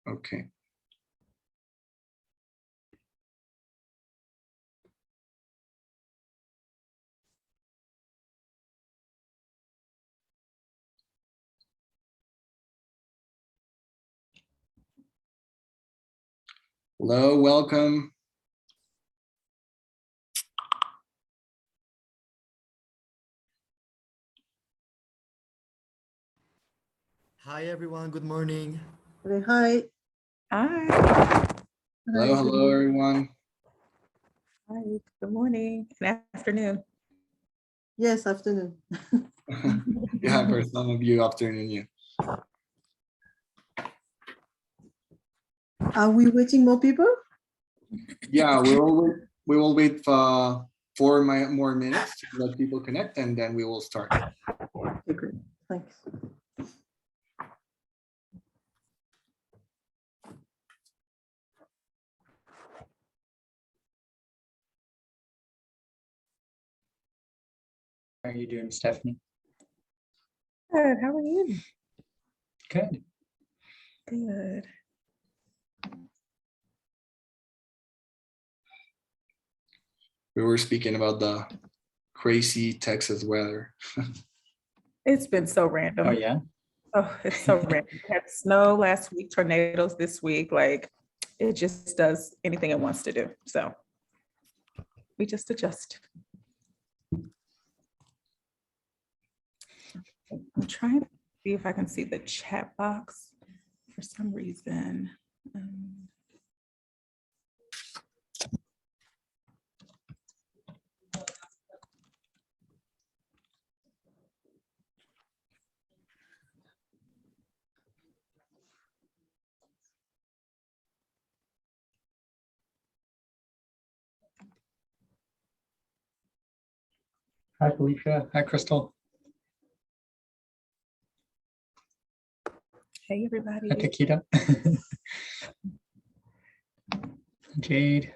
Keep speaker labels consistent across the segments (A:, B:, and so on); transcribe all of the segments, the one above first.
A: Okay. Hello, welcome.
B: Hi everyone, good morning.
C: Hi.
D: Hi.
A: Hello, everyone.
D: Hi. Good morning and afternoon.
C: Yes, afternoon.
A: Yeah, for some of you, afternoon. Yeah.
C: Are we waiting more people?
A: Yeah, we will wait for 4 more minutes to let people connect, and then we will start.
C: Okay, great. Thanks.
B: How are you doing, Stephanie?
D: Good. How are you?
B: Good.
D: Good.
A: We were speaking about the crazy Texas weather.
D: It's been so random.
B: Oh yeah?
D: Oh, it's so random. We had snow last week, tornadoes this week. Like it just does anything it wants to do. So we just adjust. I'm trying to see if I can see the chat box for some reason.
B: Hi Felicia. Hi Crystal.
D: Hey, everybody.
B: Hi Takita. Jade.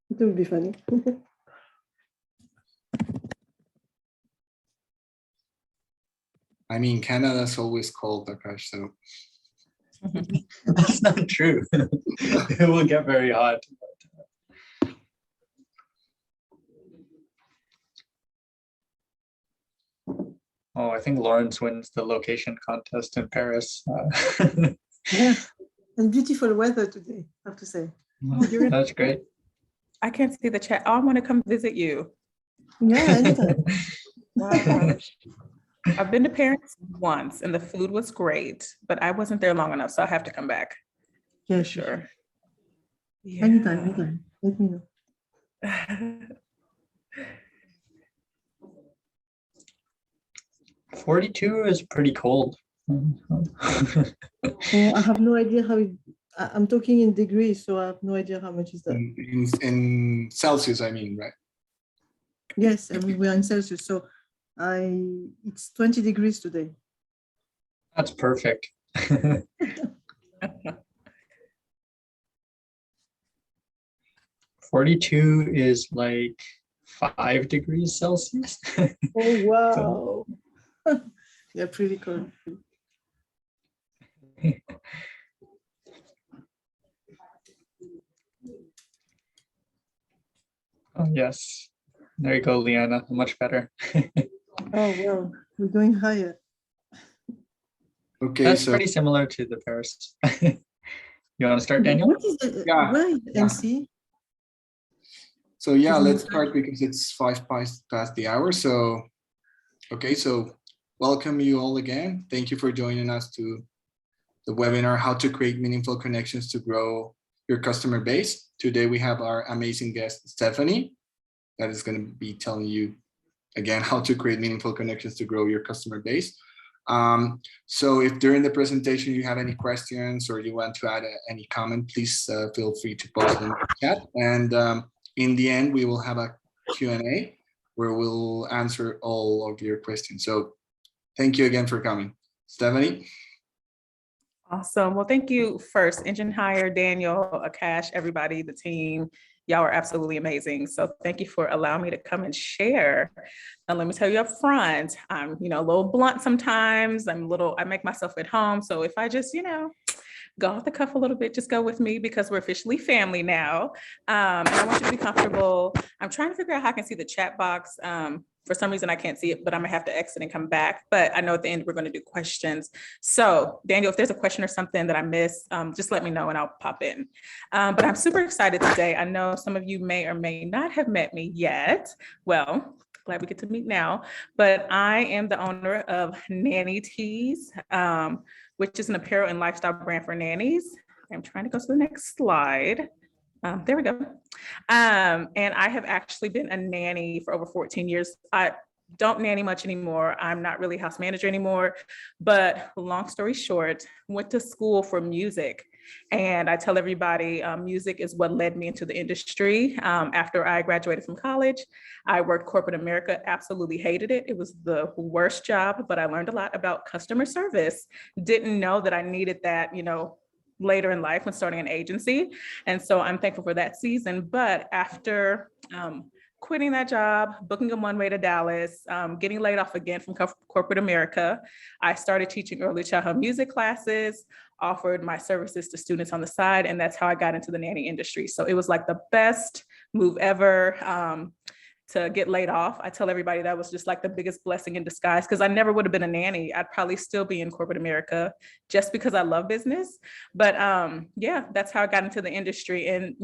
C: It will be funny.
A: I mean, Canada's always cold, Akash, so.
B: That's not true. It will get very hot. Oh, I think Lawrence wins the location contest in Paris.
C: Yeah, and beautiful weather today, I have to say.
B: That's great.
D: I can't see the chat. Oh, I want to come visit you.
C: Yeah, anytime.
D: Wow. I've been to Paris once and the food was great, but I wasn't there long enough, so I have to come back.
C: Yeah,
D: For sure. Yeah.
C: Anytime. Let me know.
B: 42 is pretty cold.
C: Oh, I have no idea how I'm talking in degrees, so I have no idea how much is that.
A: In Celsius, I mean, right?
C: Yes, and we are in Celsius, so it's 20 degrees today.
B: That's perfect. 42 is like 5 degrees Celsius.
C: Oh, wow. Yeah, pretty cool.
B: Oh, yes. There you go, Liana. Much better.
C: Oh, well, we're going higher.
A: Okay,
B: That's
A: so
B: pretty similar to the Paris. You want to start, Daniel?
C: What is the,
A: Yeah,
C: where is
A: yeah.
C: NC?
A: yeah,
C: Isn't
A: let's
C: it-
A: start because it's 5 past the hour. So okay, so welcome you all again. Thank you for joining us to the webinar, How to Create Meaningful Connections to Grow Your Customer Base. Today we have our amazing guest, Stephanie, that is going to be telling you again how to create meaningful connections to grow your customer base. So if during the presentation you have any questions or you want to add any comment, please feel free to post them in the chat. And in the end, we will have a Q&A where we'll answer all of your questions. So thank you again for coming. Stephanie?
D: Awesome. Well, thank you first, Engine Hire, Daniel, Akash, everybody, the team. Y'all are absolutely amazing. So thank you for allowing me to come and share. And let me tell you up front, I'm, a little blunt sometimes. I make myself at home. So if I just, go off the cuff a little bit, just go with me because we're officially family now. And I want you to be comfortable. I'm trying to figure out how I can see the chat box. For some reason, I can't see it, but I'm gonna have to exit and come back. But I know at the end, we're gonna do questions. So Daniel, if there's a question or something that I missed, just let me know and I'll pop in. But I'm super excited today. I know some of you may or may not have met me yet. Well, glad we get to meet now. But I am the owner of Nanny Tees, which is an apparel and lifestyle brand for nannies. I'm trying to go to the next slide. There we go. And I have actually been a nanny for over 14 years. I don't nanny much anymore. I'm not really house manager anymore, but long story short, went to school for music. And I tell everybody, music is what led me into the industry. After I graduated from college, I worked corporate America, absolutely hated it. It was the worst job, but I learned a lot about customer service. Didn't know that I needed that, later in life when starting an agency. And so I'm thankful for that season. But after quitting that job, booking a one-way to Dallas, getting laid off again from corporate America, I started teaching early childhood music classes, offered my services to students on the side, and that's how I got into the nanny industry. So it was like the best move ever. To get laid off. I tell everybody that was just like the biggest blessing in disguise because I never would have been a nanny. I'd probably still be in corporate America just because I love business. But yeah, that's how I got into the industry. And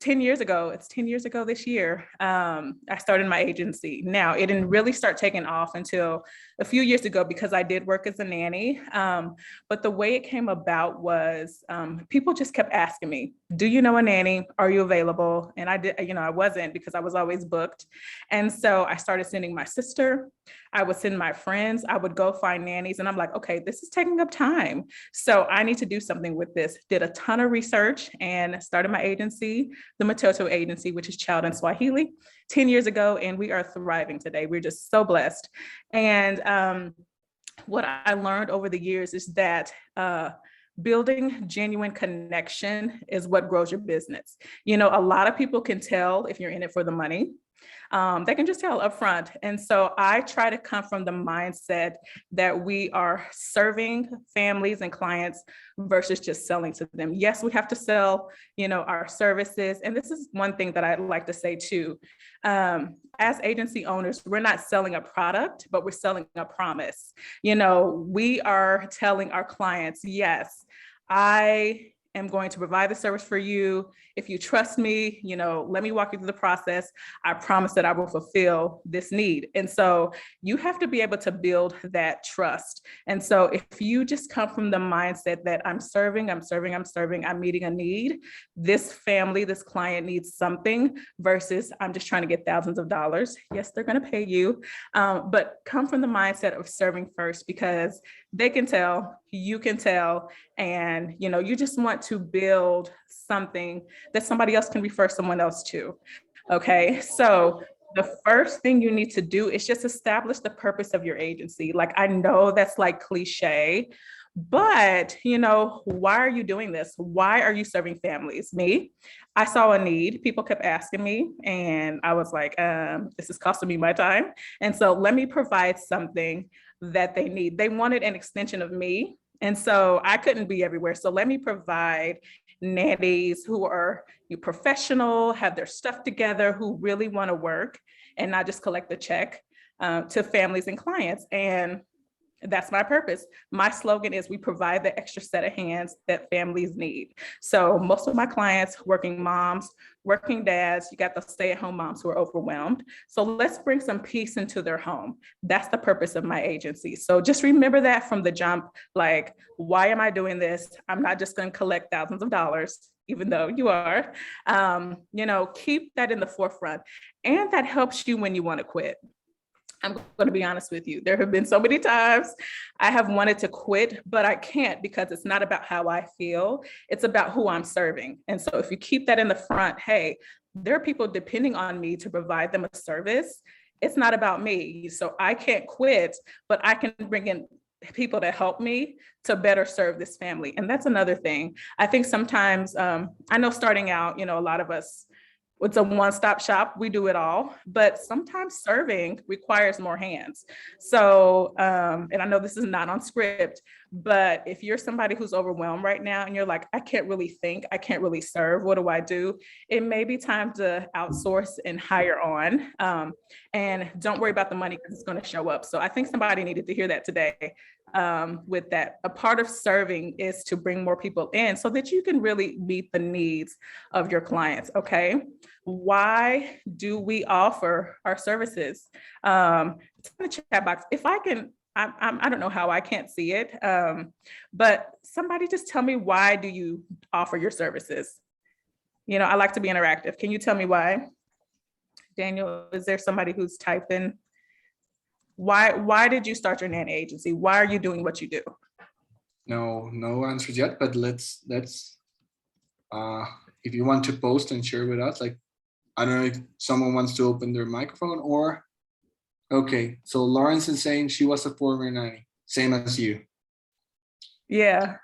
D: 10 years ago, it's 10 years ago this year, I started my agency. Now, it didn't really start taking off until a few years ago because I did work as a nanny. But the way it came about was people just kept asking me, do you know a nanny? Are you available? And I did, I wasn't because I was always booked. And so I started sending my sister. I would send my friends. I would go find nannies. And I'm like, okay, this is taking up time. So I need to do something with this. Did a ton of research and started my agency, the Matoto Agency, which is Child in Swahili, 10 years ago. And we are thriving today. We're just so blessed. And what I learned over the years is that building genuine connection is what grows your business. A lot of people can tell if you're in it for the money. They can just tell upfront. And so I try to come from the mindset that we are serving families and clients versus just selling to them. Yes, we have to sell, our services. And this is one thing that I'd like to say too. As agency owners, we're not selling a product, but we're selling a promise. We are telling our clients, yes, I am going to provide the service for you. If you trust me, let me walk you through the process. I promise that I will fulfill this need. And so you have to be able to build that trust. And so if you just come from the mindset that I'm serving, I'm meeting a need, this family, this client needs something versus I'm just trying to get thousands of dollars. Yes, they're going to pay you, but come from the mindset of serving first because they can tell, you can tell, and you just want to build something that somebody else can refer someone else to. Okay, so the first thing you need to do is just establish the purpose of your agency. Like, I know that's like cliche, but why are you doing this? Why are you serving families? Me, I saw a need. People kept asking me, and I was like, this is costing me my time. And so let me provide something that they need. They wanted an extension of me. And so I couldn't be everywhere. So let me provide nannies who are professional, have their stuff together, who really want to work and not just collect the check to families and clients. And That's my purpose. My slogan is we provide the extra set of hands that families need. So most of my clients, working moms, working dads, you got the stay-at-home moms who are overwhelmed. So let's bring some peace into their home. That's the purpose of my agency. So just remember that from the jump, like, why am I doing this? I'm not just going to collect thousands of dollars, even though you are. Keep that in the forefront. And that helps you when you want to quit. I'm going to be honest with you. There have been so many times I have wanted to quit, but I can't because it's not about how I feel. It's about who I'm serving. And so if you keep that in the front, hey, there are people depending on me to provide them a service. It's not about me. So I can't quit, but I can bring in people to help me to better serve this family. And that's another thing. I think sometimes, I know starting out, a lot of us, it's a one-stop shop. We do it all, but sometimes serving requires more hands. So, and I know this is not on script, but if you're somebody who's overwhelmed right now and you're like, I can't really think, I can't really serve, what do I do? It may be time to outsource and hire on. And don't worry about the money because it's going to show up. So I think somebody needed to hear that today. With that, a part of serving is to bring more people in so that you can really meet the needs of your clients. Okay. Why do we offer our services? It's in the chat box. If I can, I don't know how, I can't see it. But somebody just tell me, why do you offer your services? I like to be interactive. Can you tell me why? Daniel, is there somebody who's typing? Why did you start your nanny agency? Why are you doing what you do?
A: No answers yet, but let's if you want to post and share with us, like, I don't know if someone wants to open their microphone or, okay. So Lawrence is saying she was a former nanny, same as you.
D: Yeah,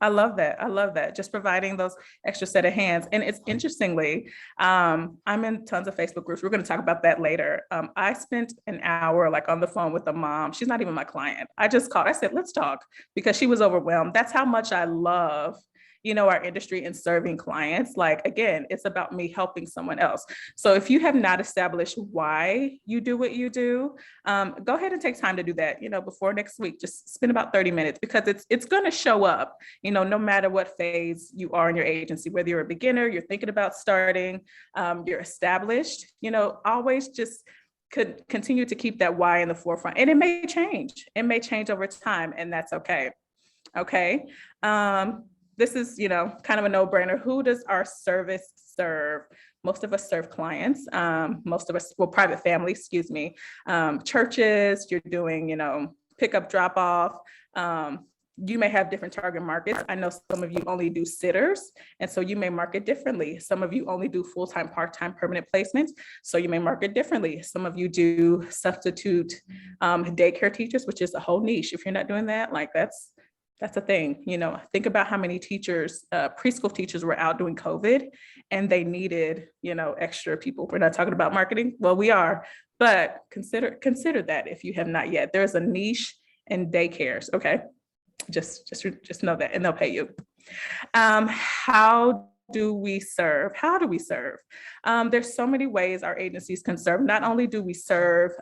D: I love that. Just providing those extra set of hands. And it's interestingly, I'm in tons of Facebook groups. We're going to talk about that later. I spent an hour on the phone with a mom. She's not even my client. I just called. I said, let's talk, because she was overwhelmed. That's how much I love our industry and serving clients. Again, it's about me helping someone else. So if you have not established why you do what you do, go ahead and take time to do that, before next week. Just spend about 30 minutes, because it's going to show up, no matter what phase you are in your agency, whether you're a beginner, you're thinking about starting, you're established, always just could continue to keep that why in the forefront. And it may change. It may change over time, and that's okay. Okay. This is, kind of a no-brainer. Who does our service serve? Most of us serve clients. Most of us, private families, excuse me. Churches, you're doing, pickup, drop off. You may have different target markets. I know some of you only do sitters, and so you may market differently. Some of you only do full-time, part-time, permanent placements, so you may market differently. Some of you do substitute daycare teachers, which is a whole niche. If you're not doing that, that's a thing. Think about how many teachers, preschool teachers, were out doing COVID, and they needed, extra people. We're not talking about marketing. Well, we are, but consider that if you have not yet. There's a niche in daycares. Okay, just know that, and they'll pay you. How do we serve? There's so many ways our agencies can serve. Not only do we serve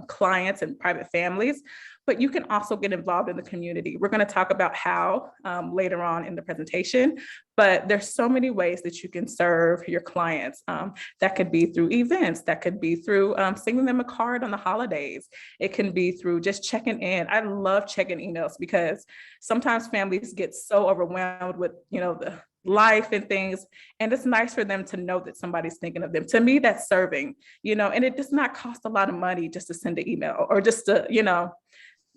D: clients and private families, but you can also get involved in the community. We're going to talk about how later on in the presentation, but there's so many ways that you can serve your clients. That could be through events, that could be through sending them a card on the holidays. It can be through just checking in. I love checking emails, because sometimes families get so overwhelmed with, the life and things, and it's nice for them to know that somebody's thinking of them. To me, that's serving, and it does not cost a lot of money just to send an email, or just to,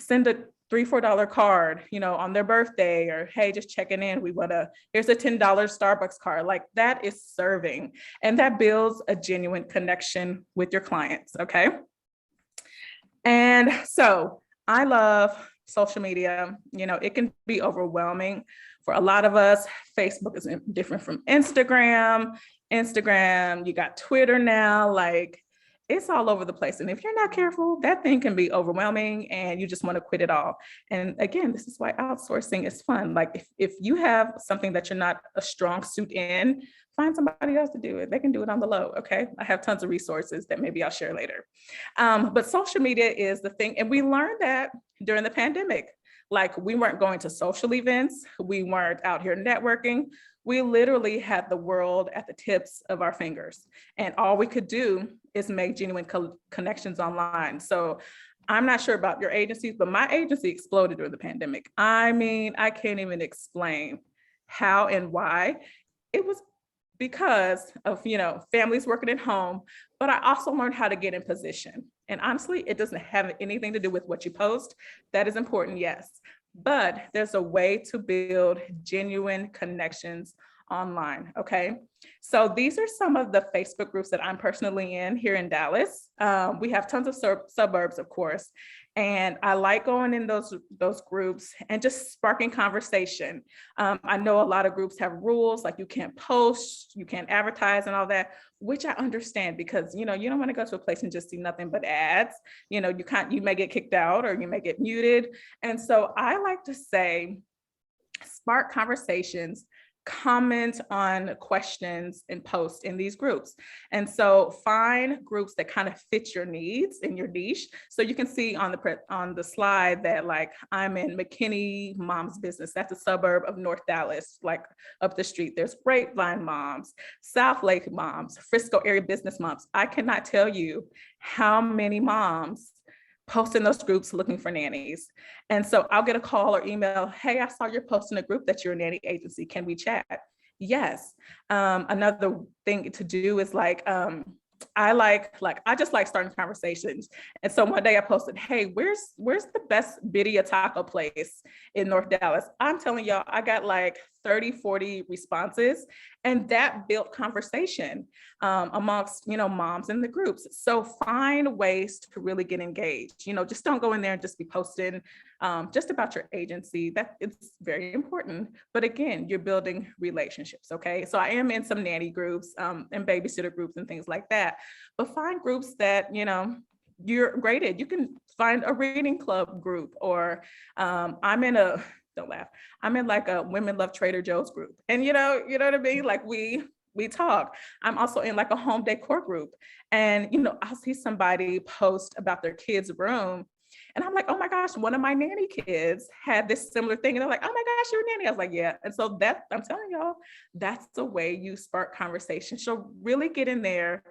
D: send a $3-4 card, on their birthday, or, hey, just checking in. Here's a $10 Starbucks card. That is serving, and that builds a genuine connection with your clients. Okay. And so I love social media. It can be overwhelming for a lot of us. Facebook is different from Instagram. You got Twitter now. it's all over the place. And if you're not careful, that thing can be overwhelming and you just want to quit it all. And again, this is why outsourcing is fun. Like if you have something that you're not a strong suit in, find somebody else to do it. They can do it on the low. Okay. I have tons of resources that maybe I'll share later. But social media is the thing. And we learned that during the pandemic. Like we weren't going to social events. We weren't out here networking. We literally had the world at the tips of our fingers. And all we could do is make genuine connections online. So I'm not sure about your agencies, but my agency exploded during the pandemic. I mean, I can't even explain how and why. It was because of, families working at home, but I also learned how to get in position. And honestly, it doesn't have anything to do with what you post. That is important, yes, but there's a way to build genuine connections online, okay? So these are some of the Facebook groups that I'm personally in here in Dallas. We have tons of suburbs, of course, and I like going in those groups and just sparking conversation. I know a lot of groups have rules, like you can't post, you can't advertise and all that, which I understand because, you don't want to go to a place and just see nothing but ads. You may get kicked out or you may get muted. And so I like to say, spark conversations, comment on questions and post in these groups. And so find groups that kind of fit your needs and your niche. So you can see on the slide that like I'm in McKinney Moms Business. That's a suburb of North Dallas, like up the street. There's Grapevine Moms, South Lake Moms, Frisco area business moms. I cannot tell you how many moms post in those groups looking for nannies. And so I'll get a call or email, hey, I saw your post in a group that you're a nanny agency. Can we chat? Yes. Another thing to do is I just like starting conversations. And so one day I posted, hey, where's the best birria taco place in North Dallas? I'm telling y'all, I got like 30, 40 responses, and that built conversation amongst, moms in the groups. So find ways to really get engaged, just don't go in there and just be posting just about your agency. That it's very important. But again, you're building relationships. Okay. So I am in some nanny groups and babysitter groups and things like that, but find groups that, you're graded. You can find a reading club group, or don't laugh. I'm in like a Women Love Trader Joe's group. And you know what I mean? Like we talk. I'm also in like a home decor group. And I'll see somebody post about their kid's room. And I'm like, oh my gosh, one of my nanny kids had this similar thing. And they're like, oh my gosh, you're a nanny. I was like, yeah. And so I'm telling y'all, that's the way you spark conversation. So really get in there,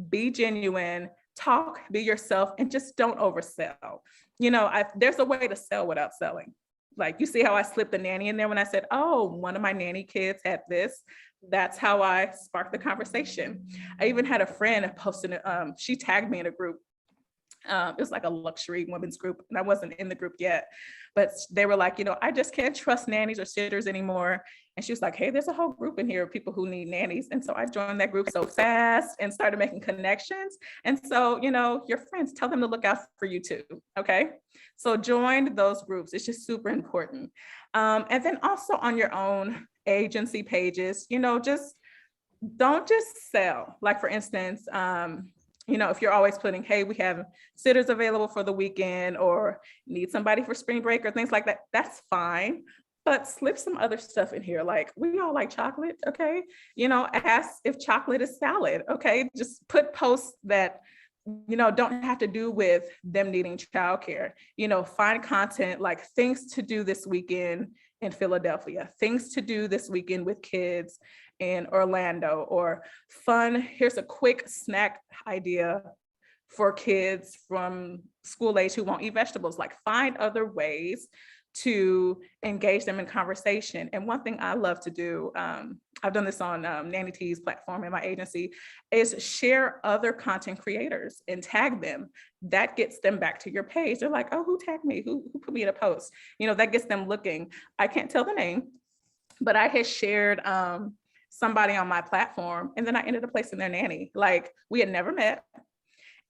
D: be genuine, talk, be yourself, and just don't oversell. There's a way to sell without selling. Like, you see how I slipped the nanny in there when I said, oh, one of my nanny kids had this. That's how I sparked the conversation. I even had a friend posted, she tagged me in a group. It was like a luxury women's group, and I wasn't in the group yet, but they were like, I just can't trust nannies or sitters anymore. And she was like, hey, there's a whole group in here of people who need nannies. And so I joined that group so fast and started making connections. And so, your friends, tell them to look out for you too. Okay. So join those groups. It's just super important. And then also on your own agency pages, just don't just sell. Like, for instance, if you're always putting, hey, we have sitters available for the weekend, or need somebody for spring break or things like that, that's fine. But slip some other stuff in here. Like, we all like chocolate, okay? Ask if chocolate is salad, okay? Just put posts that, don't have to do with them needing childcare. Find content like things to do this weekend in Philadelphia, things to do this weekend with kids in Orlando, or fun, here's a quick snack idea for kids from school age who won't eat vegetables. Like, find other ways to engage them in conversation. And one thing I love to do, I've done this on Nanny T's platform in my agency, is share other content creators and tag them. That gets them back to your page. They're like, oh, who tagged me? Who put me in a post? That gets them looking. I can't tell the name, but I had shared somebody on my platform, and then I ended up placing their nanny. Like, we had never met,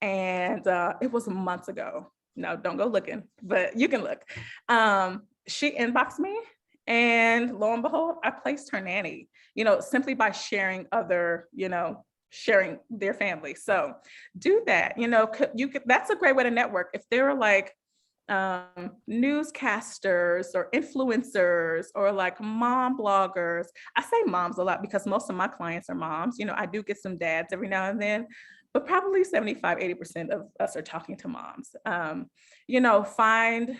D: and it was months ago. No, don't go looking, but you can look. She inboxed me, and lo and behold, I placed her nanny, simply by sharing other, sharing their family. So do that. You know, that's a great way to network. If there are like newscasters or influencers or like mom bloggers. I say moms a lot because most of my clients are moms. You know, I do get some dads every now and then, but probably 75-80% of us are talking to moms. You know, find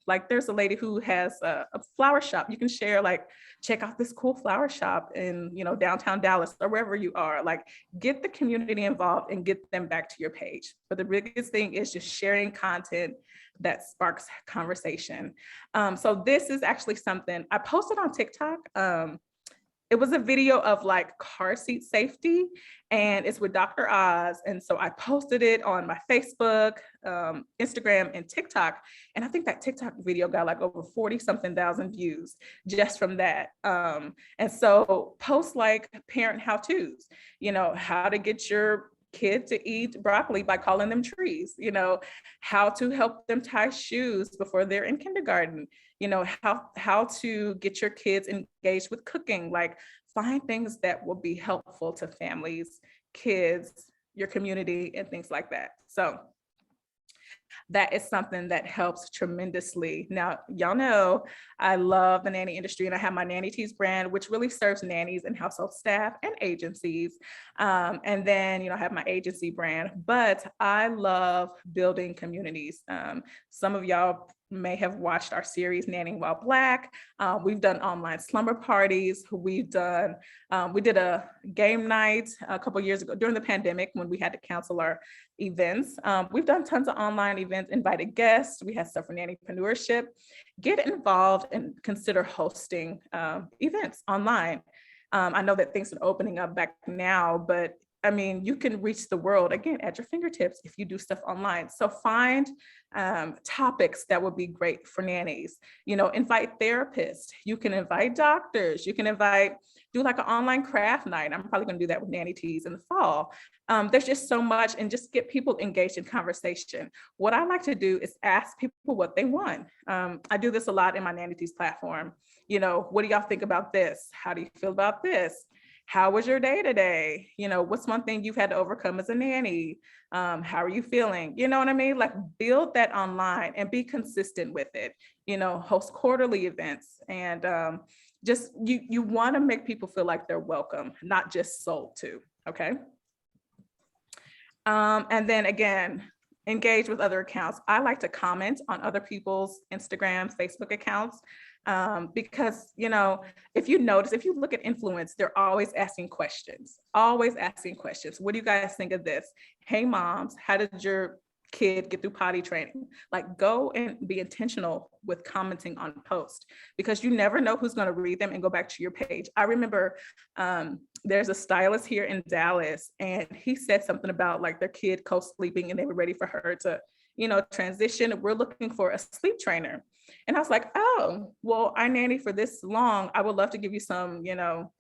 D: like there's a lady who has a flower shop. You can share like, check out this cool flower shop in, you know, downtown Dallas or wherever you are. Like, get the community involved and get them back to your page. But the biggest thing is just sharing content that sparks conversation. So this is actually something I posted on TikTok. It was a video of like car seat safety, and it's with Dr. Oz. And so I posted it on my Facebook, Instagram, and TikTok. And I think that TikTok video got like over 40-something thousand views just from that. And so post like parent how-tos, you know, how to get your kid to eat broccoli by calling them trees, you know, how to help them tie shoes before they're in kindergarten, you know, how to get your kids engaged with cooking, like find things that will be helpful to families, kids, your community, and things like that. So that is something that helps tremendously. Now, y'all know I love the nanny industry, and I have my Nanny Tees brand, which really serves nannies and household staff and agencies. And then, you know, I have my agency brand, but I love building communities. Some of y'all may have watched our series Nannying While Black. We've done online slumber parties. We did a game night a couple years ago during the pandemic when we had to cancel our events. We've done tons of online events, invited guests. We had stuff for nannypreneurship. Get involved and consider hosting events online. I know that things are opening up back now, but I mean, you can reach the world again at your fingertips if you do stuff online. So find topics that would be great for nannies. You know, invite therapists. You can invite doctors. You can do like an online craft night. I'm probably going to do that with Nanny Tees in the fall. There's just so much, and just get people engaged in conversation. What I like to do is ask people what they want. I do this a lot in my Nanny Tees platform. You know, what do y'all think about this? How do you feel about this? How was your day today? You know, what's one thing you've had to overcome as a nanny? How are you feeling? You know what I mean? Like, build that online and be consistent with it. You know, host quarterly events, and just you want to make people feel like they're welcome, not just sold to. Okay. And then again, engage with other accounts. I like to comment on other people's Instagram, Facebook accounts. Because, you know, if you look at influence, they're always asking questions. What do you guys think of this? Hey moms, how did your kid get through potty training? Like, go and be intentional with commenting on posts, because you never know who's going to read them and go back to your page. I remember there's a stylist here in Dallas, and he said something about like their kid co-sleeping and they were ready for her to, you know, transition. We're looking for a sleep trainer. And I was like, oh, well, I nanny for this long. I would love to give you some, you know,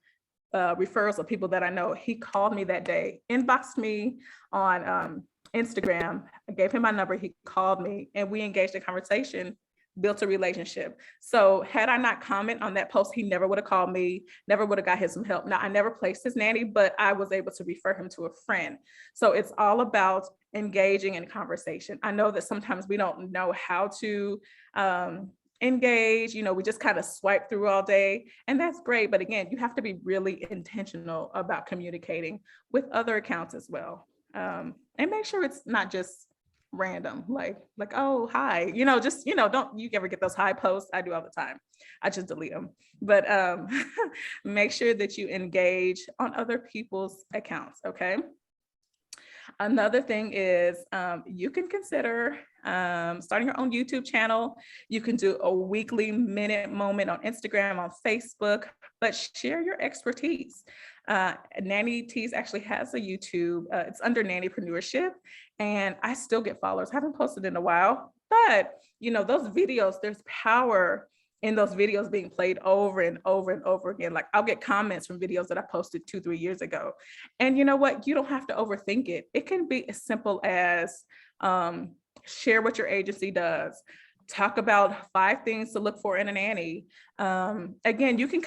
D: referrals of people that I know. He called me that day, inboxed me on Instagram. I gave him my number. He called me and we engaged in conversation, built a relationship. So had I not comment on that post, he never would have called me, never would have got him some help. Now, I never placed his nanny, but I was able to refer him to a friend. So it's all about engaging in conversation. I know that sometimes we don't know how to engage, you know, we just kind of swipe through all day, and that's great. But again, you have to be really intentional about communicating with other accounts as well. And make sure it's not just random, like, oh, hi, you know, just, you know, don't you ever get those hi posts? I do all the time. I just delete them. But make sure that you engage on other people's accounts, okay? Another thing is you can consider starting your own YouTube channel. You can do a weekly minute moment on Instagram, on Facebook, but share your expertise. Nanny Tees actually has a YouTube, it's under Nannypreneurship, and I still get followers. I haven't posted in a while, but you know, those videos, there's power in those videos being played over and over and over again. Like, I'll get comments from videos that I posted 2-3 years ago. And you know what? You don't have to overthink it. It can be as simple as share what your agency does. Talk about 5 things to look for in a nanny. Again, you can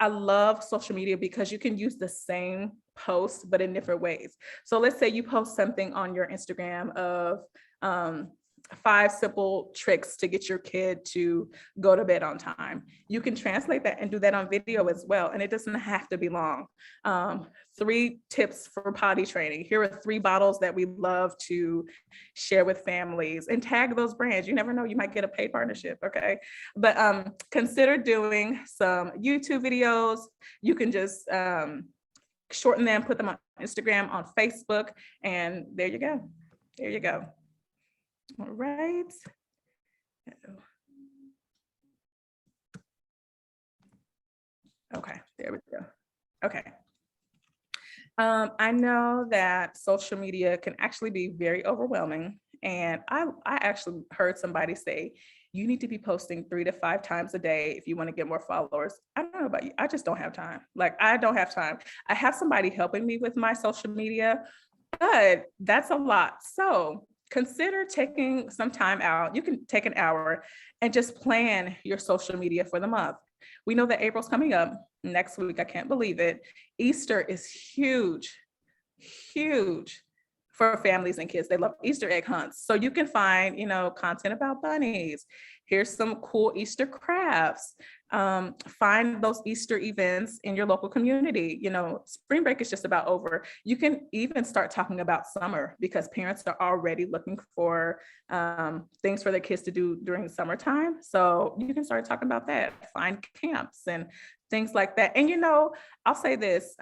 D: I love social media because you can use the same post, but in different ways. So let's say you post something on your Instagram of 5 simple tricks to get your kid to go to bed on time. You can translate that and do that on video as well. And it doesn't have to be long. 3 tips for potty training. Here are 3 bottles that we love to share with families, and tag those brands. You never know, you might get a paid partnership, okay? But consider doing some YouTube videos. You can just shorten them, put them on Instagram, on Facebook, and there you go. There you go. All right. Okay, there we go. Okay. I know that social media can actually be very overwhelming. And I actually heard somebody say, you need to be posting 3 to 5 times a day if you want to get more followers. I don't know about you. I just don't have time. Like, I don't have time. I have somebody helping me with my social media, but that's a lot. So consider taking some time out. You can take an hour and just plan your social media for the month. We know that April's coming up next week. I can't believe it. Easter is huge, huge for families and kids. They love Easter egg hunts. So you can find, content about bunnies. Here's some cool Easter crafts. Find those Easter events in your local community. Spring break is just about over. You can even start talking about summer, because parents are already looking for things for their kids to do during the summertime. So you can start talking about that. Find camps and things like that. And I'll say this,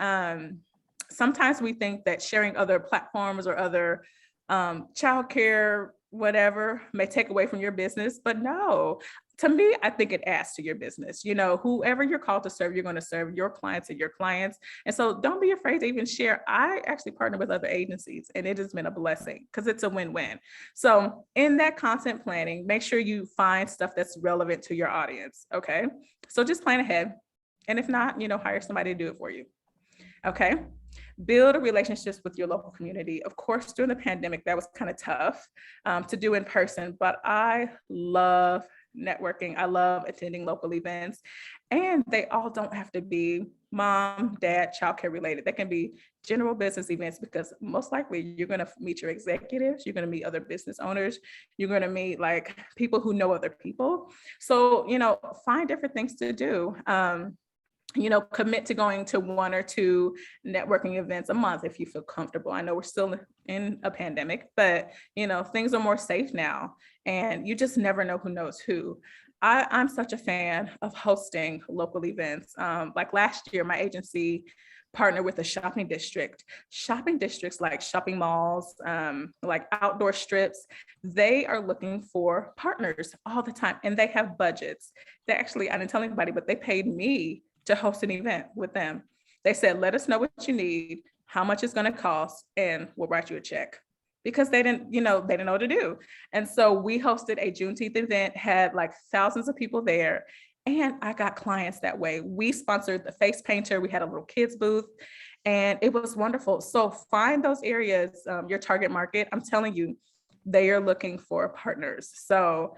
D: sometimes we think that sharing other platforms or other childcare, whatever, may take away from your business, but no. To me, I think it adds to your business. Whoever you're called to serve, you're going to serve your clients and your clients. And so don't be afraid to even share. I actually partner with other agencies, and it has been a blessing because it's a win-win. So in that content planning, make sure you find stuff that's relevant to your audience. Okay. So just plan ahead. And if not, hire somebody to do it for you. Okay. Build relationships with your local community. Of course, during the pandemic, that was kind of tough to do in person, but I love networking. I love attending local events, and they all don't have to be mom, dad, childcare related. They can be general business events, because most likely you're going to meet your executives, you're going to meet other business owners, you're going to meet like people who know other people. So, find different things to do. Commit to going to 1 or 2 networking events a month if you feel comfortable. I know we're still in a pandemic, but things are more safe now, and you just never know who knows who. I'm such a fan of hosting local events. Like last year, my agency partnered with a shopping district. Shopping districts like shopping malls, like outdoor strips, they are looking for partners all the time, and they have budgets. They actually, I didn't tell anybody, but they paid me to host an event with them. They said, let us know what you need, how much it's going to cost, and we'll write you a check, because they didn't know what to do. And so we hosted a Juneteenth event, had like thousands of people there, and I got clients that way. We sponsored the face painter. We had a little kids booth, and it was wonderful. So find those areas, your target market. I'm telling you, they are looking for partners. So,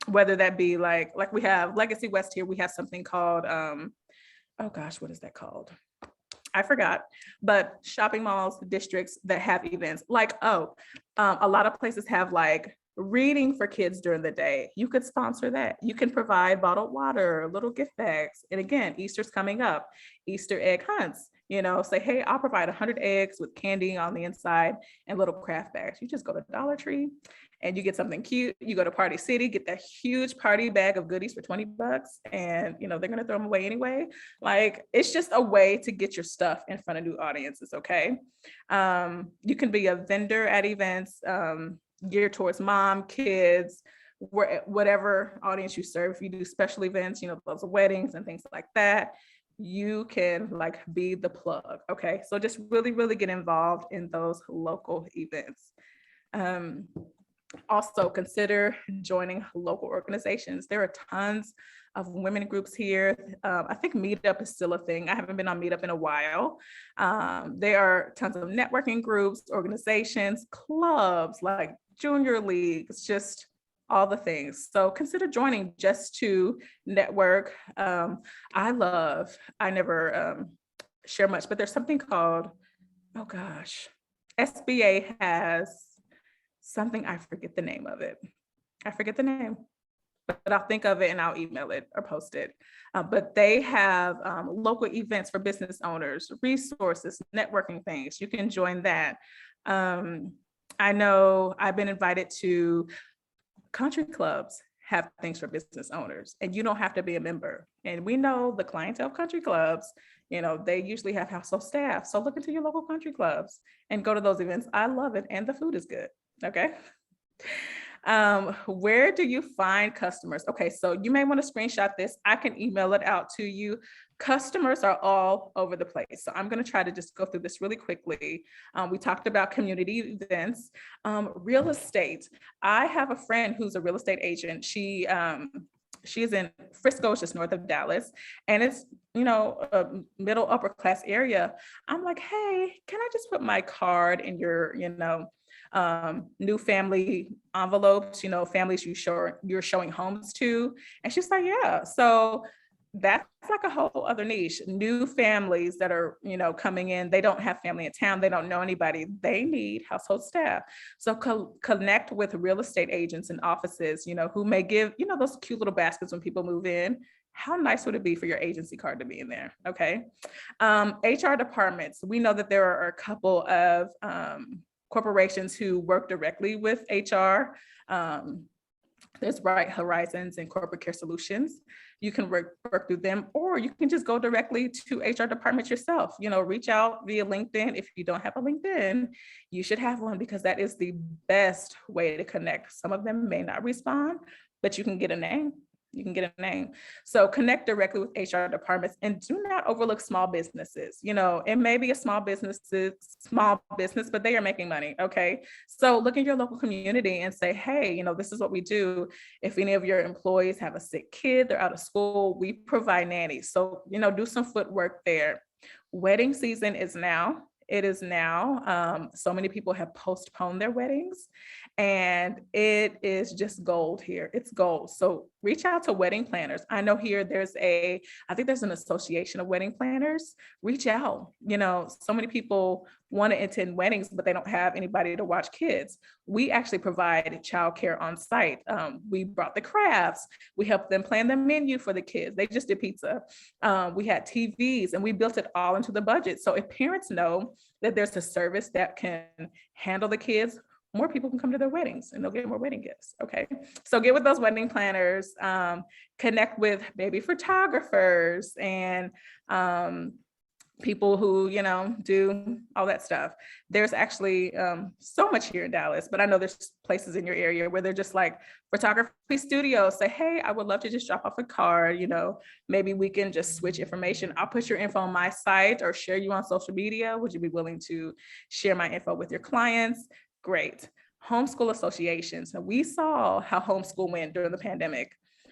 D: whether that be like we have Legacy West here, we have something called, oh gosh, what is that called? I forgot, but shopping malls, districts that have events like, a lot of places have like reading for kids during the day. You could sponsor that. You can provide bottled water, little gift bags. And again, Easter's coming up, Easter egg hunts. Say, hey, I'll provide 100 eggs with candy on the inside and little craft bags. You just go to Dollar Tree and you get something cute. You go to Party City, get that huge party bag of goodies for $20, and they're gonna throw them away anyway. Like, it's just a way to get your stuff in front of new audiences. Okay. You can be a vendor at events geared towards mom, kids, whatever audience you serve. If you do special events, those weddings and things like that, you can like be the plug. Okay. So just really, really get involved in those local events. Also consider joining local organizations. There are tons of women groups here. I think Meetup is still a thing. I haven't been on Meetup in a while. There are tons of networking groups, organizations, clubs, like junior leagues, just all the things. So consider joining just to network. I never share much, but there's something called, oh gosh, SBA has something, I forget the name of it. I forget the name, but I'll think of it and I'll email it or post it. But they have local events for business owners, resources, networking things. You can join that. I know I've been invited to country clubs have things for business owners, and you don't have to be a member. And we know the clientele of country clubs, you know, they usually have household staff. So look into your local country clubs and go to those events. I love it. And the food is good. Okay. Where do you find customers? Okay, so you may want to screenshot this. I can email it out to you. Customers are all over the place. So I'm going to try to just go through this really quickly. We talked about community events, real estate. I have a friend who's a real estate agent. She is in Frisco, it's just north of Dallas, and it's, you know, a middle upper class area. I'm like, hey, can I just put my card in your, you know, new family envelopes, you know, families you're showing homes to? And she's like, yeah. So that's like a whole other niche. New families that are, you know, coming in, they don't have family in town, they don't know anybody, they need household staff. So connect with real estate agents and offices, you know, who may give, you know, those cute little baskets when people move in. How nice would it be for your agency card to be in there? Okay. HR departments. We know that there are a couple of corporations who work directly with HR. There's Bright Horizons and Corporate Care Solutions. You can work through them, or you can just go directly to HR departments yourself. You know, reach out via LinkedIn. If you don't have a LinkedIn, you should have one, because that is the best way to connect. Some of them may not respond, but you can get a name. You can get a name. So connect directly with HR departments, and do not overlook small businesses. You know, it may be a small business, but they are making money. Okay. So look in your local community and say, hey, you know, this is what we do. If any of your employees have a sick kid, they're out of school, we provide nannies. So, you know, do some footwork there. Wedding season is now. It is now. So many people have postponed their weddings, and it is just gold here. It's gold. So reach out to wedding planners. I know here I think there's an association of wedding planners. Reach out. You know, so many people want to attend weddings, but they don't have anybody to watch kids. We actually provide childcare on site. We brought the crafts. We helped them plan the menu for the kids. They just did pizza. We had TVs, and we built it all into the budget. So if parents know that there's a service that can handle the kids, more people can come to their weddings and they'll get more wedding gifts. Okay. So get with those wedding planners, connect with baby photographers and people who, you know, do all that stuff. There's actually so much here in Dallas, but I know there's places in your area where they're just like photography studios. Say, hey, I would love to just drop off a card, you know, maybe we can just switch information. I'll put your info on my site or share you on social media. Would you be willing to share my info with your clients? Great. Homeschool associations. And we saw how homeschool went during the pandemic.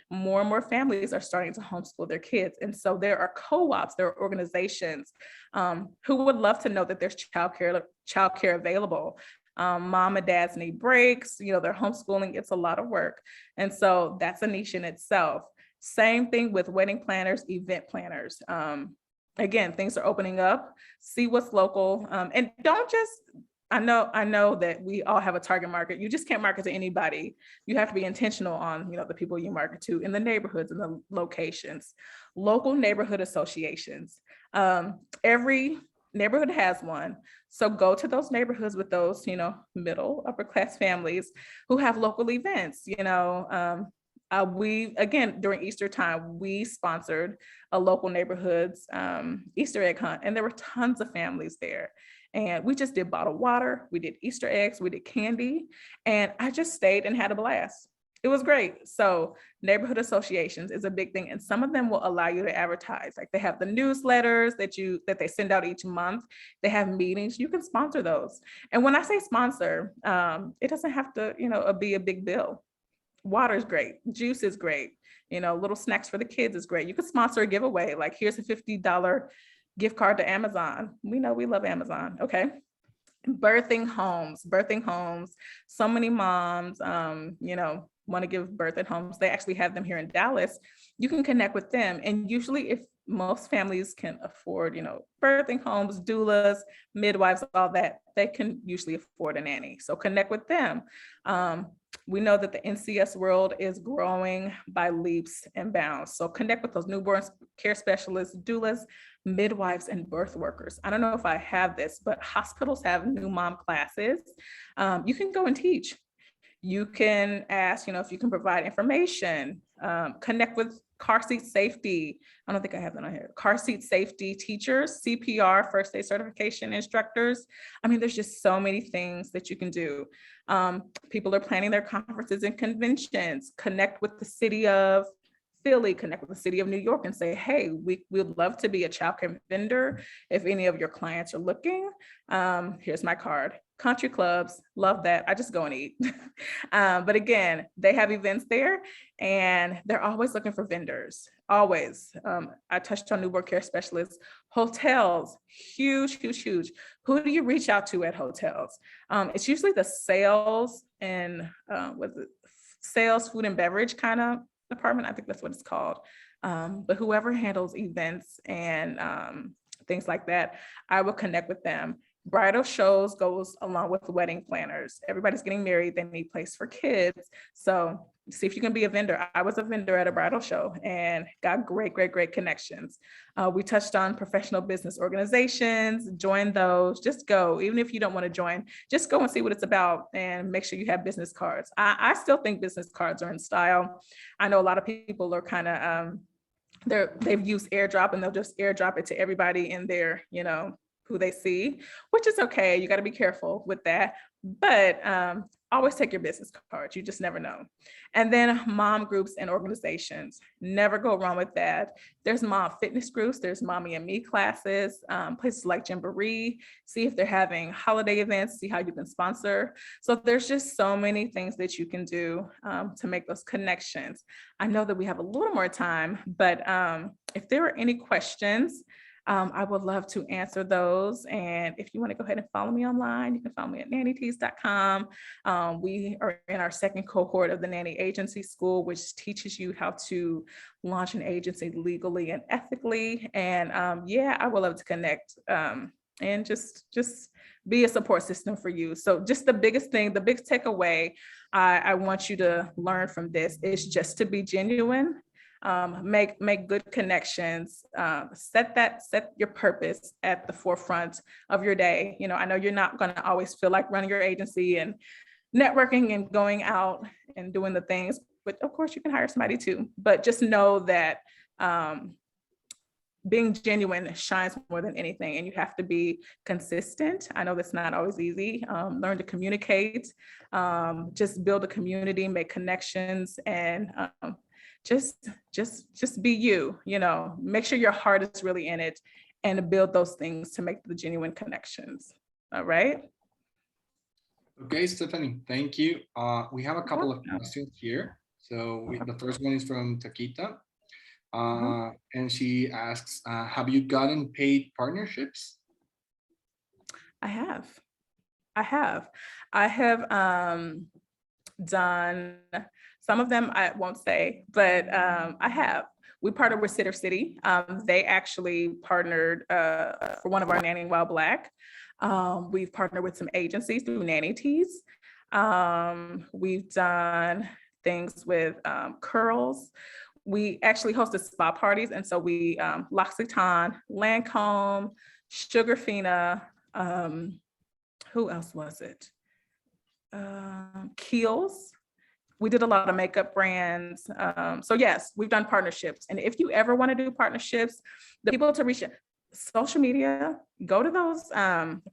D: More and more families are starting to homeschool their kids. And so there are co-ops, there are organizations who would love to know that there's childcare available. Mom and dads need breaks, you know, they're homeschooling, it's a lot of work. And so that's a niche in itself. Same thing with wedding planners, event planners. Again, things are opening up, see what's local, and don't just, I know that we all have a target market. You just can't market to anybody. You have to be intentional on, you know, the people you market to in the neighborhoods and the locations. Local neighborhood associations. Every neighborhood has one. So go to those neighborhoods with those, you know, middle, upper class families who have local events. You know, again, during Easter time, we sponsored a local neighborhood's Easter egg hunt, and there were tons of families there. And we just did bottled water, we did Easter eggs, we did candy, and I just stayed and had a blast. It was great. So neighborhood associations is a big thing, and some of them will allow you to advertise. Like they have the newsletters that they send out each month. They have meetings. You can sponsor those. And when I say sponsor, it doesn't have to, you know, be a big bill. Water is great. Juice is great. You know, little snacks for the kids is great. You could sponsor a giveaway. Like here's a $50 gift card to Amazon. We know we love Amazon. Okay. Birthing homes. So many moms, you know, want to give birth at homes, they actually have them here in Dallas. You can connect with them. And usually if most families can afford, birthing homes, doulas, midwives, all that, they can usually afford a nanny. So connect with them. We know that the NCS world is growing by leaps and bounds. So connect with those newborn care specialists, doulas, midwives, and birth workers. I don't know if I have this, but hospitals have new mom classes. You can go and teach. You can ask, if you can provide information, connect with car seat safety. I don't think I have that on here. Car seat safety teachers, CPR, first aid certification instructors. I mean, there's just so many things that you can do. People are planning their conferences and conventions. Connect with the city of Philly, connect with the city of New York and say, hey, we would love to be a childcare vendor. If any of your clients are looking, here's my card. Country clubs, love that. I just go and eat. But again, they have events there and they're always looking for vendors, always. I touched on newborn care specialists, hotels, huge, huge, huge. Who do you reach out to at hotels? It's usually the sales and sales, food and beverage kind of department. I think that's what it's called. But whoever handles events and things like that, I will connect with them. Bridal shows goes along with wedding planners. Everybody's getting married, they need place for kids. So see if you can be a vendor. I was a vendor at a bridal show and got great, great, great connections. We touched on professional business organizations, join those, just go. Even if you don't want to join, just go and see what it's about and make sure you have business cards. I still think business cards are in style. I know a lot of people are kind of, they've used AirDrop and they'll just AirDrop it to everybody in their, who they see, which is okay. You got to be careful with that. But always take your business cards. You just never know. And then mom groups and organizations. Never go wrong with that. There's mom fitness groups. There's Mommy and Me classes, places like Jamboree. See if they're having holiday events. See how you can sponsor. So there's just so many things that you can do to make those connections. I know that we have a little more time, but if there are any questions, I would love to answer those. And if you want to go ahead and follow me online, you can follow me at nannytees.com. We are in our second cohort of the Nanny Agency School, which teaches you how to launch an agency legally and ethically. And yeah, I would love to connect and just be a support system for you. So just the biggest thing, the big takeaway I want you to learn from this is just to be genuine. Make good connections, set your purpose at the forefront of your day. I know you're not going to always feel like running your agency and networking and going out and doing the things, but of course you can hire somebody too, but just know that being genuine shines more than anything, and you have to be consistent. I know that's not always easy. Learn to communicate, just build a community, make connections, and just be you, make sure your heart is really in it and build those things to make the genuine connections. All right.
A: Okay, Stephanie, thank you. We have a couple of questions here. So the first one is from Takita. And she asks, have you gotten paid partnerships?
D: I have done some of them, I won't say, but I have. We partnered with Sitter City. They actually partnered for one of our Nanny While Black. We've partnered with some agencies through Nanny Tees. We've done things with Curls. We actually hosted spa parties. And so we, L'Occitane, Lancome, Sugarfina, who else was it? Kiehl's. We did a lot of makeup brands. So yes, we've done partnerships. And if you ever want to do partnerships, the people to reach social media, go to those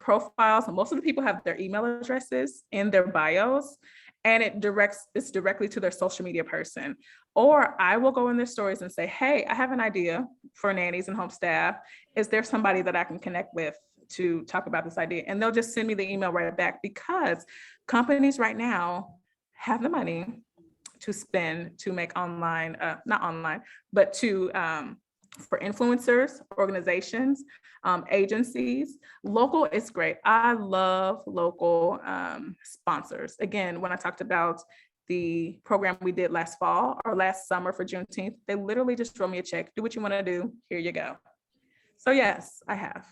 D: profiles. And most of the people have their email addresses in their bios, and it's directly to their social media person. Or I will go in their stories and say, hey, I have an idea for nannies and home staff. Is there somebody that I can connect with to talk about this idea? And they'll just send me the email right back, because companies right now have the money to spend to make online, not online, but to for influencers, organizations, agencies. Local is great. I love local sponsors. Again, when I talked about the program we did last fall or last summer for Juneteenth. They literally just wrote me a check. Do what you want to do. Here you go. So yes, I have.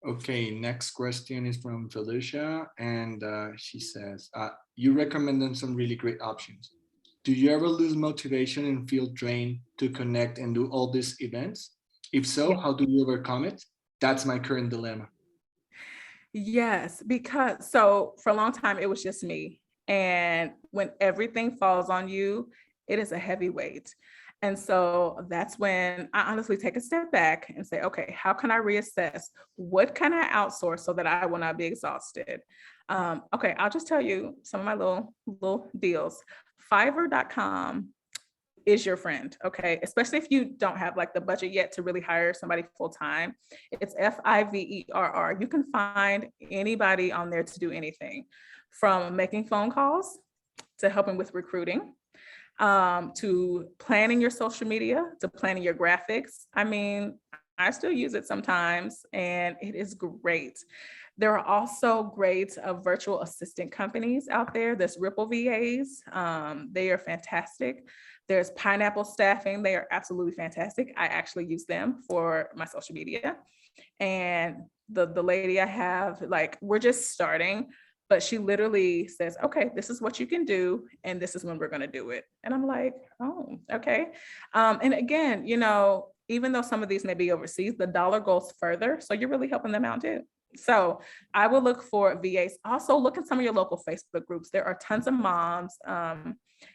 A: Okay, next question is from Felicia, and she says, you recommend them some really great options. Do you ever lose motivation and feel drained to connect and do all these events? If so, how do you overcome it? That's my current dilemma.
D: Yes, because so for a long time, it was just me. And when everything falls on you, it is a heavy weight. And so that's when I honestly take a step back and say, okay, how can I reassess? What can I outsource so that I will not be exhausted? Okay, I'll just tell you some of my little deals. Fiverr.com is your friend, okay? Especially if you don't have like the budget yet to really hire somebody full time. It's Fiverr. You can find anybody on there to do anything, from making phone calls to helping with recruiting, to planning your social media, to planning your graphics. I mean, I still use it sometimes and it is great. There are also great virtual assistant companies out there. There's Ripple VAs. They are fantastic. There's Pineapple Staffing. They are absolutely fantastic. I actually use them for my social media. And the lady I have, like, we're just starting, but she literally says, okay, this is what you can do, and this is when we're going to do it. And I'm like, oh, okay. And again, you know, even though some of these may be overseas, the dollar goes further. So you're really helping them out too. So I will look for VAs. Also look at some of your local Facebook groups. There are tons of moms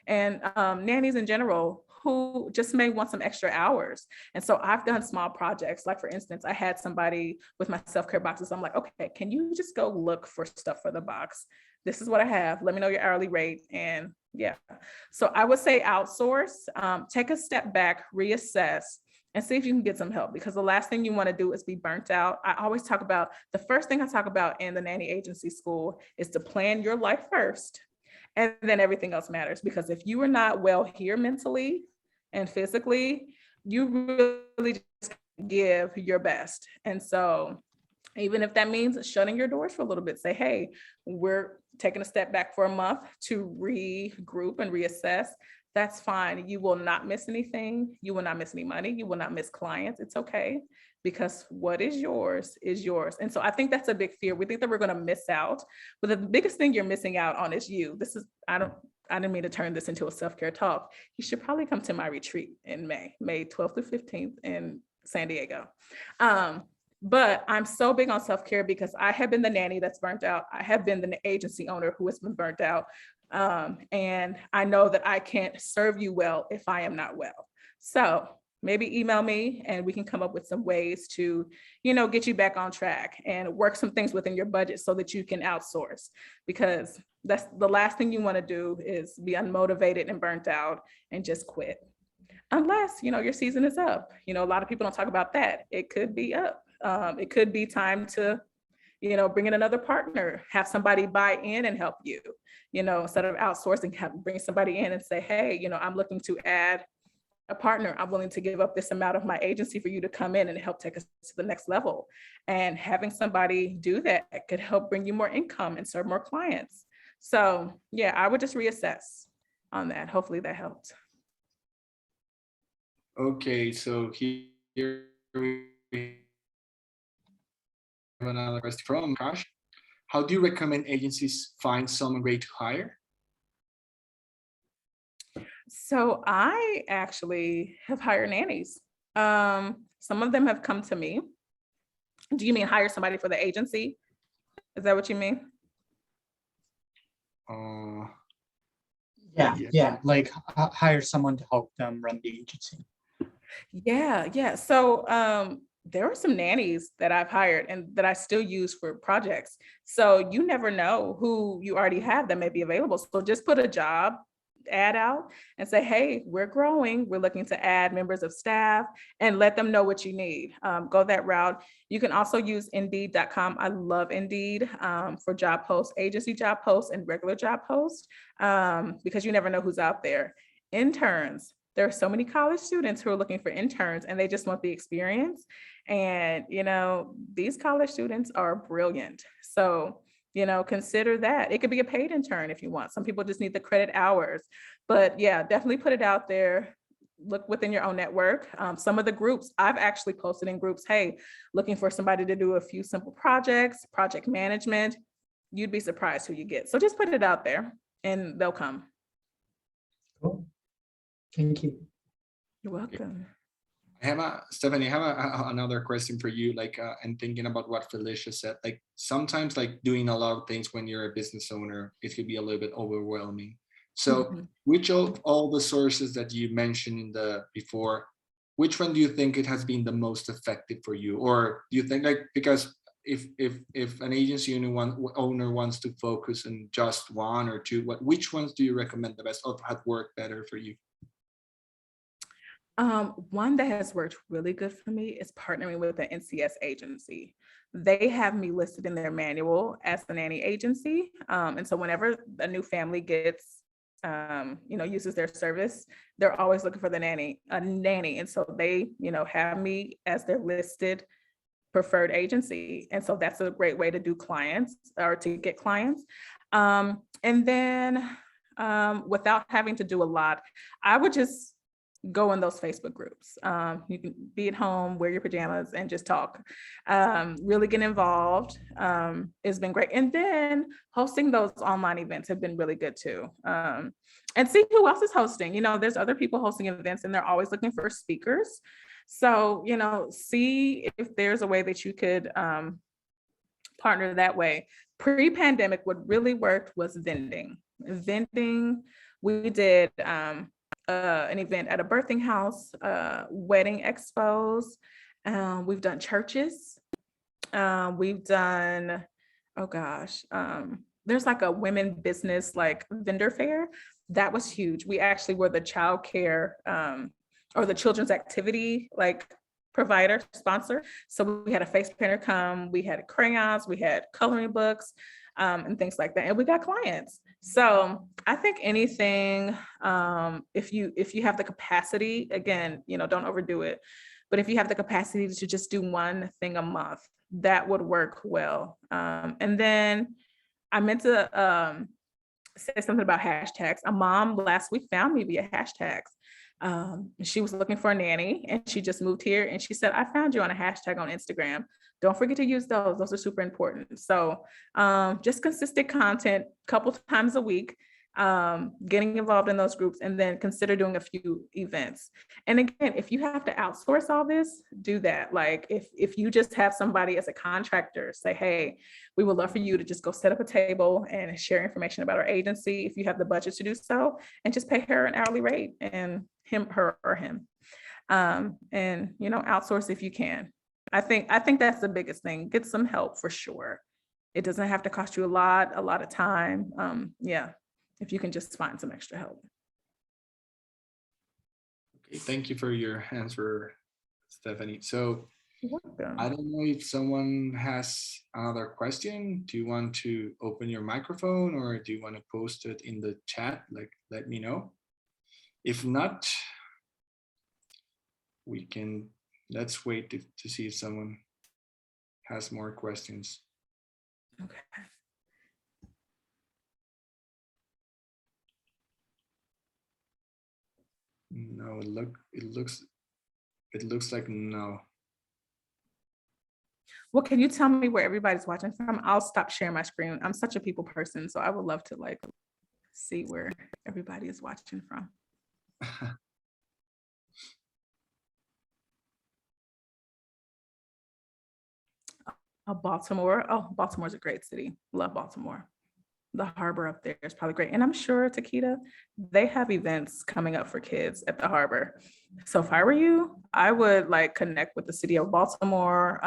D: and nannies in general who just may want some extra hours. And so I've done small projects. Like, for instance, I had somebody with my self-care boxes. I'm like, okay, can you just go look for stuff for the box? This is what I have. Let me know your hourly rate. And yeah, so I would say outsource, take a step back, reassess, and see if you can get some help, because the last thing you want to do is be burnt out. I always talk about, the first thing I talk about in the nanny agency school is to plan your life first, and then everything else matters. Because if you are not well here mentally and physically, you really just give your best. And so even if that means shutting your doors for a little bit, say, hey, we're taking a step back for a month to regroup and reassess. That's fine. You will not miss anything. You will not miss any money. You will not miss clients. It's okay, because what is yours is yours. And so I think that's a big fear. We think that we're going to miss out, but the biggest thing you're missing out on is you. I didn't mean to turn this into a self-care talk. You should probably come to my retreat in May 12th through 15th in San Diego. But I'm so big on self-care because I have been the nanny that's burnt out. I have been the agency owner who has been burnt out. And I know that I can't serve you well if I am not well. So maybe email me and we can come up with some ways to, you know, get you back on track and work some things within your budget so that you can outsource, because that's the last thing you want to do is be unmotivated and burnt out and just quit. Unless, you know, your season is up. You know, a lot of people don't talk about that. It could be up. It could be time to, you know, bring in another partner, have somebody buy in and help you, you know, instead of outsourcing, bring somebody in and say, hey, you know, I'm looking to add a partner. I'm willing to give up this amount of my agency for you to come in and help take us to the next level. And having somebody do that could help bring you more income and serve more clients. So yeah, I would just reassess on that. Hopefully that helped.
A: Okay, so here we have another question from Kash. How do you recommend agencies find someone great to hire?
D: So I actually have hired nannies. Some of them have come to me. Do you mean hire somebody for the agency? Is that what you mean?
B: Yeah, like hire someone to help them run the agency.
D: Yeah. So there are some nannies that I've hired and that I still use for projects. So you never know who you already have that may be available. So just put a job ad out and say, hey, we're growing. We're looking to add members of staff, and let them know what you need. Go that route. You can also use Indeed.com. I love Indeed for job posts, agency job posts, and regular job posts, because you never know who's out there. Interns. There are so many college students who are looking for interns and they just want the experience. And, you know, these college students are brilliant. So consider that. It could be a paid intern if you want. Some people just need the credit hours, but yeah, definitely put it out there. Look within your own network. Some of the groups I've actually posted in groups, hey, looking for somebody to do a few simple projects, project management. You'd be surprised who you get. So just put it out there and they'll come.
B: Cool. Thank you.
D: You're welcome.
A: Stephanie, I have another question for you, and thinking about what Felicia said, sometimes doing a lot of things when you're a business owner, it could be a little bit overwhelming. So which of all the sources that you mentioned before, which one do you think it has been the most effective for you? Or do you think because if an agency owner wants to focus on just one or two, which ones do you recommend the best or have worked better for you?
D: One that has worked really good for me is partnering with an NCS agency. They have me listed in their manual as the nanny agency. And so whenever a new family gets, uses their service, they're always looking for a nanny. And so they, have me as their listed preferred agency. And so that's a great way to do clients or to get clients. And then without having to do a lot, I would just go in those Facebook groups. You can be at home, wear your pajamas and just talk. Really get involved. It's been great. And then hosting those online events have been really good too. And see who else is hosting. There's other people hosting events and they're always looking for speakers. So, see if there's a way that you could partner that way. Pre-pandemic, what really worked was vending. We did an event at a birthing house, wedding expos. We've done churches. We've done, there's a women business vendor fair. That was huge. We actually were the child care or the children's activity provider sponsor. So we had a face painter come, we had crayons, we had coloring books, and things like that. And we got clients. So I think anything, if you have the capacity, again, don't overdo it, but if you have the capacity to just do one thing a month, that would work well. And then I meant to say something about hashtags. A mom last week found me via hashtags. She was looking for a nanny and she just moved here and she said, I found you on a hashtag on Instagram. Don't forget to use those. Those are super important. So just consistent content, couple times a week, getting involved in those groups, and then consider doing a few events. And again, if you have to outsource all this, do that. If you just have somebody as a contractor, say, hey, we would love for you to just go set up a table and share information about our agency if you have the budget to do so, and just pay her an hourly rate, and her or him. And outsource if you can. I think that's the biggest thing. Get some help for sure. It doesn't have to cost you a lot of time. If you can just find some extra help.
A: Okay, thank you for your answer, Stephanie. So
D: You're welcome.
A: I don't know if someone has another question. Do you want to open your microphone or do you want to post it in the chat? Let me know. If not, let's wait to see if someone has more questions.
D: Okay.
A: No, it looks like no.
D: Well, can you tell me where everybody's watching from? I'll stop sharing my screen. I'm such a people person, so I would love to see where everybody is watching from. Baltimore. Oh, Baltimore's a great city. Love Baltimore. The harbor up there is probably great. And I'm sure, Takeda, they have events coming up for kids at the harbor. So if I were you, I would connect with the city of Baltimore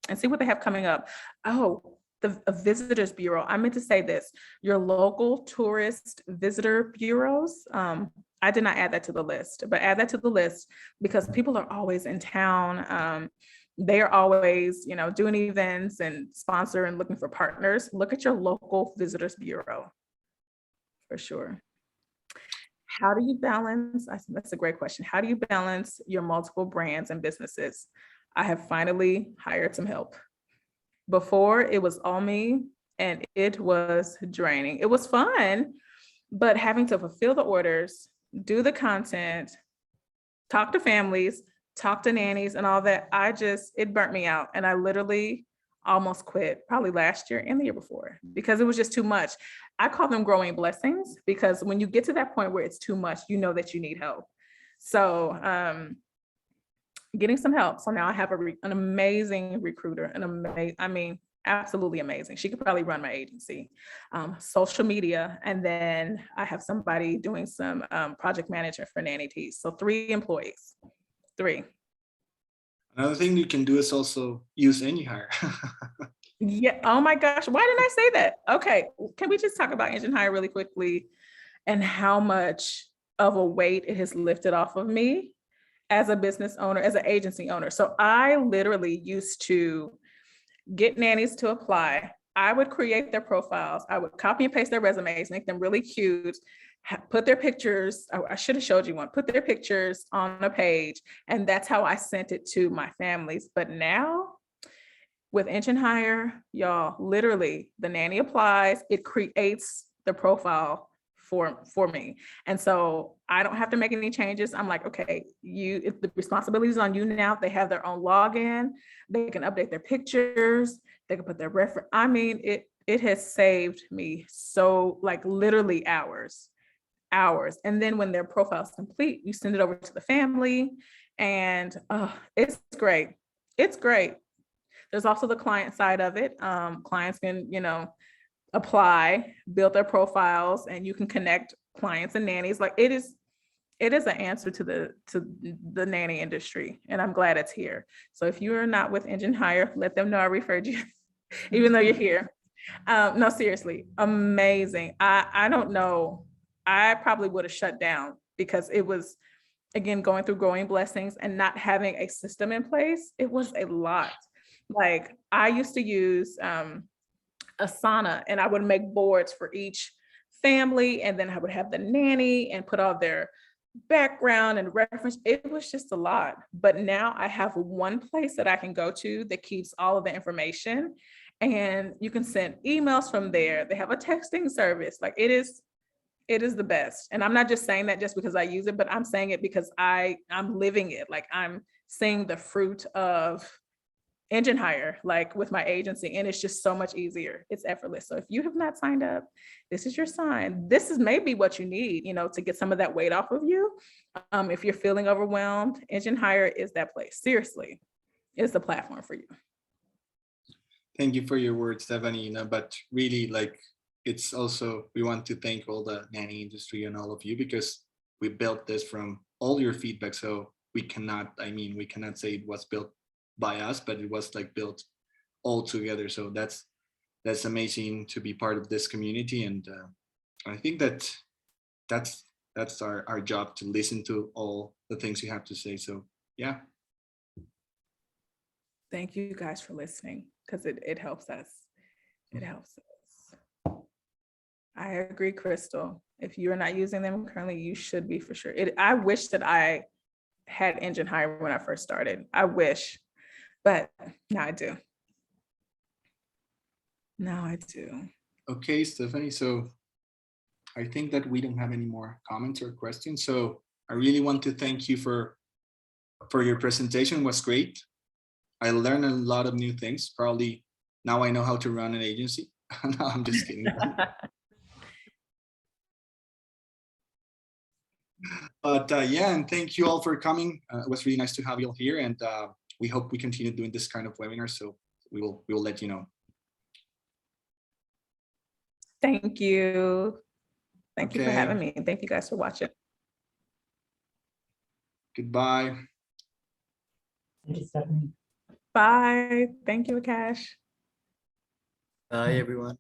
D: and see what they have coming up. Oh, the Visitors Bureau. I meant to say this, your local tourist visitor bureaus. I did not add that to the list, but add that to the list because people are always in town. They are always, doing events and sponsor and looking for partners. Look at your local Visitors Bureau for sure. How do you balance? That's a great question. How do you balance your multiple brands and businesses? I have finally hired some help. Before it was all me. and it was draining. It was fun, but having to fulfill the orders, do the content, talk to families, talk to nannies and all that, it burnt me out. And I literally almost quit probably last year and the year before because it was just too much. I call them growing blessings because when you get to that point where it's too much, you know that you need help. So getting some help. So now I have an amazing recruiter, absolutely amazing. She could probably run my agency, social media. And then I have somebody doing some project manager for Nanny Tees. So 3 employees, 3.
A: Another thing you can do is also use Anyhire.
D: Yeah. Oh my gosh. Why didn't I say that? Okay. Can we just talk about Engine Hire really quickly and how much of a weight it has lifted off of me as a business owner, as an agency owner? So I literally used to get nannies to apply. I would create their profiles. I would copy and paste their resumes, make them really cute, put their pictures. I should have showed you one, put their pictures on a page. And that's how I sent it to my families. But now with Engine Hire, y'all, literally the nanny applies, it creates the profile for me. And so I don't have to make any changes. I'm like, okay, if the responsibility is on you now, they have their own login, they can update their pictures, they can put their reference. I mean, it has saved me so like literally hours. And then when their profile is complete, you send it over to the family and it's great. It's great. There's also the client side of it. Clients can, apply, build their profiles, and you can connect clients and nannies. Like it is an answer to the nanny industry, and I'm glad it's here. So if you are not with Engine Hire, let them know I referred you, even though you're here. No, seriously, amazing. I don't know. I probably would have shut down because it was, again, going through growing blessings and not having a system in place. It was a lot. Like I used to use Asana, and I would make boards for each family, and then I would have the nanny and put all their background and reference. It was just a lot. But now I have one place that I can go to that keeps all of the information, and you can send emails from there. They have a texting service. Like it is the best. And I'm not just saying that just because I use it, but I'm saying it because I'm living it. Like I'm seeing the fruit of Engine Hire, like with my agency, and it's just so much easier. It's effortless. So if you have not signed up, this is your sign. This is maybe what you need, to get some of that weight off of you. If you're feeling overwhelmed, Engine Hire is that place. Seriously, it's the platform for you.
A: Thank you for your words, Stephanie. But really, like, it's also, we want to thank all the nanny industry and all of you because we built this from all your feedback. So we cannot say it was built by us, but it was like built all together. So that's amazing to be part of this community. And I think that's our job, to listen to all the things you have to say. So yeah.
D: Thank you guys for listening, because it helps us. It helps us. I agree, Crystal. If you are not using them currently, you should be for sure. I wish that I had Engine Hire when I first started. I wish. But now I do. Now I do.
A: Okay, Stephanie. So I think that we don't have any more comments or questions. So I really want to thank you for your presentation. It was great. I learned a lot of new things. Probably now I know how to run an agency. No, I'm just kidding. But yeah, and thank you all for coming. It was really nice to have you all here, and we hope we continue doing this kind of webinar. So we will let you know.
D: Thank you. Thank you for
A: Okay.
D: having me. Thank you guys for watching.
A: Goodbye.
E: Thank you, Stephanie.
D: Bye. Thank you, Akash.
F: Bye, everyone.